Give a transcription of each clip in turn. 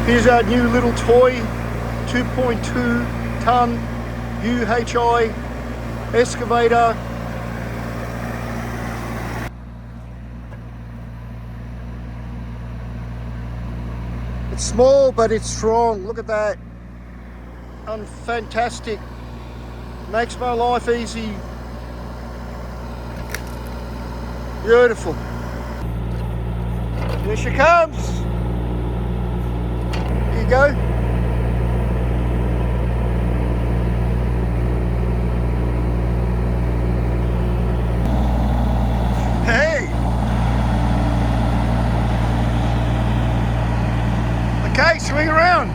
Here's our new little toy, 2.2 tonne UHI excavator. It's small, but it's strong. Look at that. And fantastic. Makes my life easy. Beautiful. Here she comes. Here you go. Hey. Okay, swing around.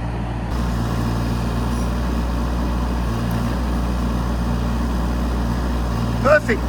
Perfect.